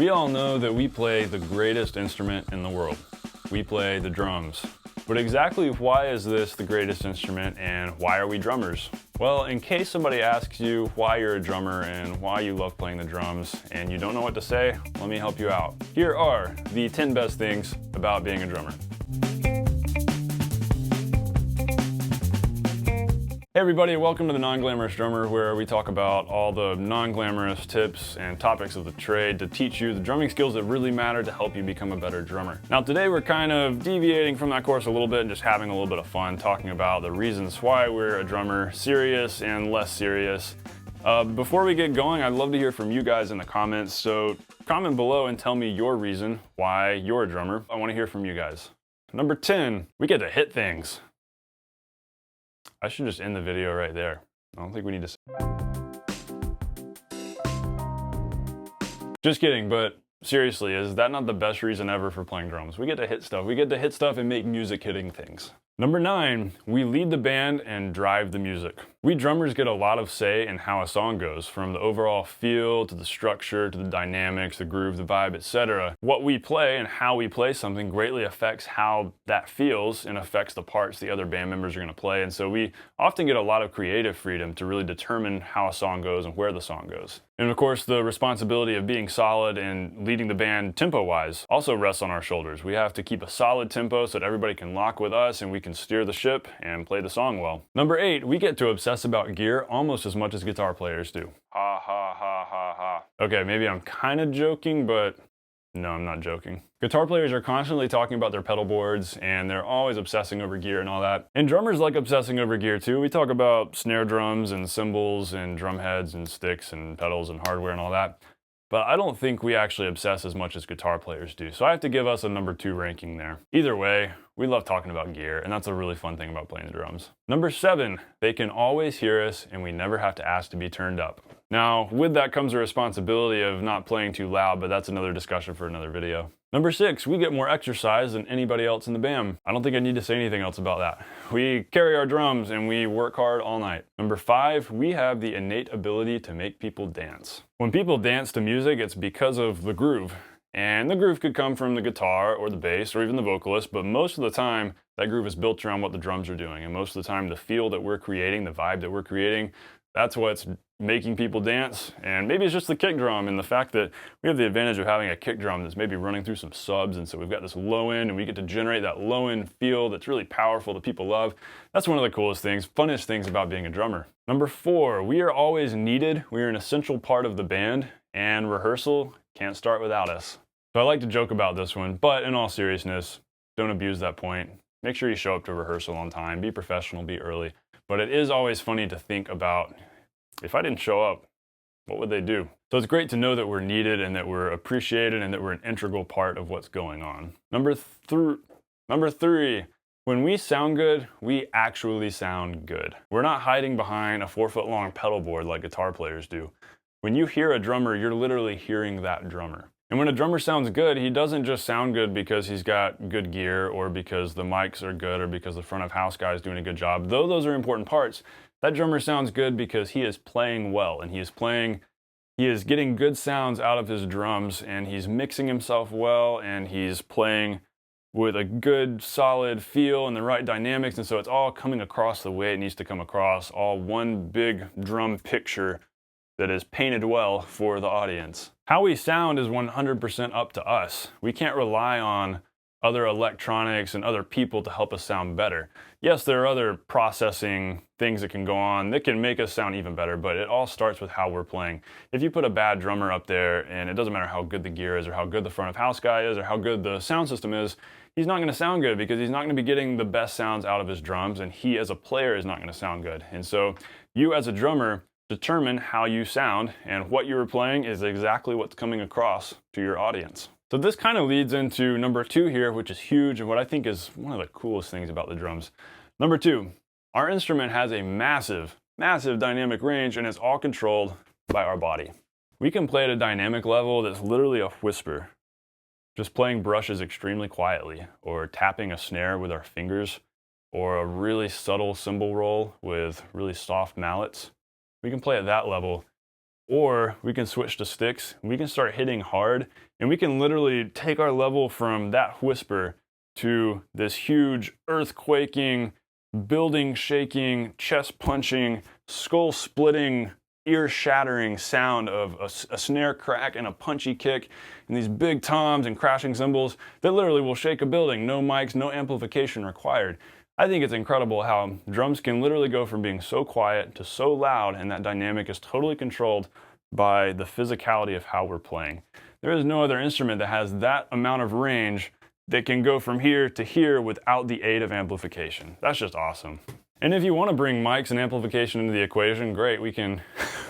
We all know that we play the greatest instrument in the world. We play the drums. But exactly why is this the greatest instrument and why are we drummers? Well, in case somebody asks you why you're a drummer and why you love playing the drums and you don't know what to say, let me help you out. Here are the 10 best things about being a drummer. Hey everybody, welcome to the Non-Glamorous Drummer, where we talk about all the non-glamorous tips and topics of the trade to teach you the drumming skills that really matter to help you become a better drummer. Now today we're kind of deviating from that course a little bit and just having a little bit of fun talking about the reasons why we're a drummer, serious and less serious. Before we get going, I'd love to hear from you guys in the comments, so comment below and tell me your reason why you're a drummer. I want to hear from you guys. Number 10, we get to hit things. I should just end the video right there. I don't think we need to. Just kidding, but seriously, is that not the best reason ever for playing drums? We get to hit stuff. We get to hit stuff and make music hitting things. Number 9, we lead the band and drive the music. We drummers get a lot of say in how a song goes, from the overall feel to the structure to the dynamics, the groove, the vibe, etc. What we play and how we play something greatly affects how that feels and affects the parts the other band members are going to play. And so we often get a lot of creative freedom to really determine how a song goes and where the song goes. And of course, the responsibility of being solid and leading the band tempo-wise also rests on our shoulders. We have to keep a solid tempo so that everybody can lock with us and we can steer the ship and play the song well. Number 8, we get to obsess about gear almost as much as guitar players do. Ha ha ha ha ha. Okay, maybe I'm kind of joking, but no, I'm not joking. Guitar players are constantly talking about their pedal boards and they're always obsessing over gear and all that. And drummers like obsessing over gear too. We talk about snare drums and cymbals and drum heads and sticks and pedals and hardware and all that. But I don't think we actually obsess as much as guitar players do. So I have to give us a number 2 ranking there. Either way, we love talking about gear, and that's a really fun thing about playing the drums. Number 7, they can always hear us and we never have to ask to be turned up. Now, with that comes a responsibility of not playing too loud, but that's another discussion for another video. Number 6, we get more exercise than anybody else in the band. I don't think I need to say anything else about that. We carry our drums and we work hard all night. Number 5, we have the innate ability to make people dance. When people dance to music, it's because of the groove. And the groove could come from the guitar or the bass or even the vocalist, but most of the time that groove is built around what the drums are doing. And most of the time the feel that we're creating, the vibe that we're creating, that's what's making people dance. And maybe it's just the kick drum and the fact that we have the advantage of having a kick drum that's maybe running through some subs, and so we've got this low end and we get to generate that low end feel that's really powerful that people love. That's one of the coolest things, funnest things about being a drummer. Number 4, we are always needed. We are an essential part of the band, and rehearsal can't start without us. So I like to joke about this one, but in all seriousness, don't abuse that point. Make sure you show up to rehearsal on time, be professional, be early. But it is always funny to think about, if I didn't show up, what would they do? So it's great to know that we're needed and that we're appreciated and that we're an integral part of what's going on. Number 3, when we sound good, we actually sound good. We're not hiding behind a 4-foot-long pedal board like guitar players do. When you hear a drummer, you're literally hearing that drummer. And when a drummer sounds good, he doesn't just sound good because he's got good gear or because the mics are good or because the front of house guy is doing a good job. Though those are important parts, that drummer sounds good because he is playing well and he is getting good sounds out of his drums and he's mixing himself well and he's playing with a good solid feel and the right dynamics, and so it's all coming across the way it needs to come across, all one big drum picture that is painted well for the audience. How we sound is 100% up to us. We can't rely on other electronics and other people to help us sound better. Yes, there are other processing things that can go on that can make us sound even better, but it all starts with how we're playing. If you put a bad drummer up there, and it doesn't matter how good the gear is or how good the front of house guy is or how good the sound system is, he's not gonna sound good because he's not gonna be getting the best sounds out of his drums, and he as a player is not gonna sound good. And so you as a drummer determine how you sound, and what you're playing is exactly what's coming across to your audience. So this kind of leads into number 2 here, which is huge and what I think is one of the coolest things about the drums. Number 2, our instrument has a massive dynamic range and it's all controlled by our body. We can play at a dynamic level that's literally a whisper. Just playing brushes extremely quietly, or tapping a snare with our fingers, or a really subtle cymbal roll with really soft mallets. We can play at that level, or we can switch to sticks. We can start hitting hard, and we can literally take our level from that whisper to this huge earth-quaking, building-shaking, chest-punching, skull-splitting, ear-shattering sound of a snare crack and a punchy kick and these big toms and crashing cymbals that literally will shake a building. No mics, no amplification required. I think it's incredible how drums can literally go from being so quiet to so loud, and that dynamic is totally controlled by the physicality of how we're playing. There is no other instrument that has that amount of range that can go from here to here without the aid of amplification. That's just awesome. And if you want to bring mics and amplification into the equation, great, we can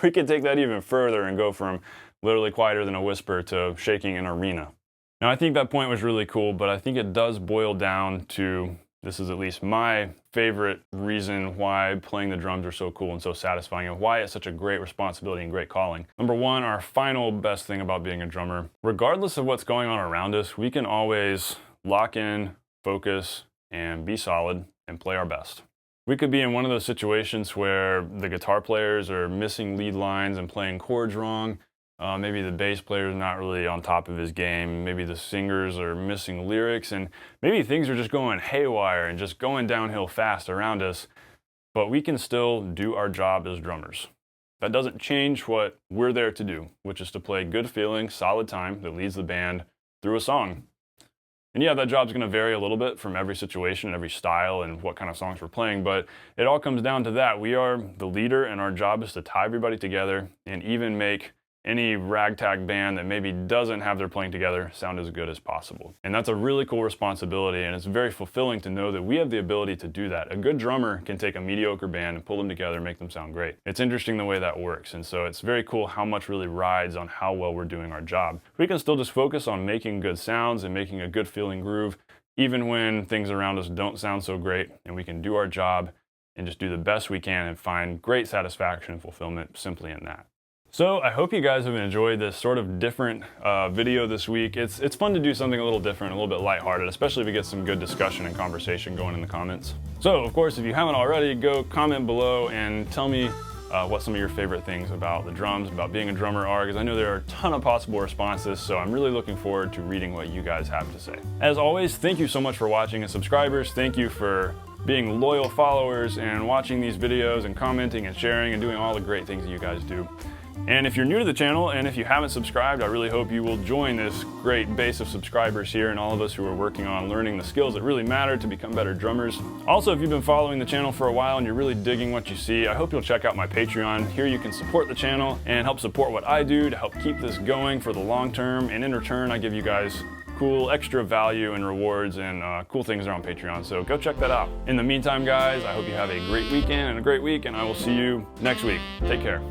take that even further and go from literally quieter than a whisper to shaking an arena. Now, I think that point was really cool, but I think it does boil down to, this is at least my favorite reason why playing the drums are so cool and so satisfying, and why it's such a great responsibility and great calling. Number one, our final best thing about being a drummer, regardless of what's going on around us, we can always lock in, focus, and be solid and play our best. We could be in one of those situations where the guitar players are missing lead lines and playing chords wrong. Maybe the bass player is not really on top of his game. Maybe the singers are missing lyrics, and maybe things are just going haywire and just going downhill fast around us. But we can still do our job as drummers. That doesn't change what we're there to do, which is to play good feeling, solid time that leads the band through a song. And yeah, that job's going to vary a little bit from every situation and every style and what kind of songs we're playing, but it all comes down to that. We are the leader, and our job is to tie everybody together and even make any ragtag band that maybe doesn't have their playing together sound as good as possible. And that's a really cool responsibility, and it's very fulfilling to know that we have the ability to do that. A good drummer can take a mediocre band and pull them together and make them sound great. It's interesting the way that works, and so it's very cool how much really rides on how well we're doing our job. We can still just focus on making good sounds and making a good feeling groove, even when things around us don't sound so great, and we can do our job and just do the best we can and find great satisfaction and fulfillment simply in that. So I hope you guys have enjoyed this sort of different video this week. It's fun to do something a little different, a little bit lighthearted, especially if we get some good discussion and conversation going in the comments. So of course, if you haven't already, go comment below and tell me what some of your favorite things about the drums, about being a drummer are, because I know there are a ton of possible responses, so I'm really looking forward to reading what you guys have to say. As always, thank you so much for watching, and subscribers, thank you for being loyal followers and watching these videos and commenting and sharing and doing all the great things that you guys do. And if you're new to the channel and if you haven't subscribed, I really hope you will join this great base of subscribers here and all of us who are working on learning the skills that really matter to become better drummers. Also, if you've been following the channel for a while and you're really digging what you see, I hope you'll check out my Patreon. Here you can support the channel and help support what I do to help keep this going for the long term. And in return, I give you guys cool extra value and rewards and cool things are on Patreon, so go check that out. In the meantime, guys, I hope you have a great weekend and a great week, and I will see you next week. Take care.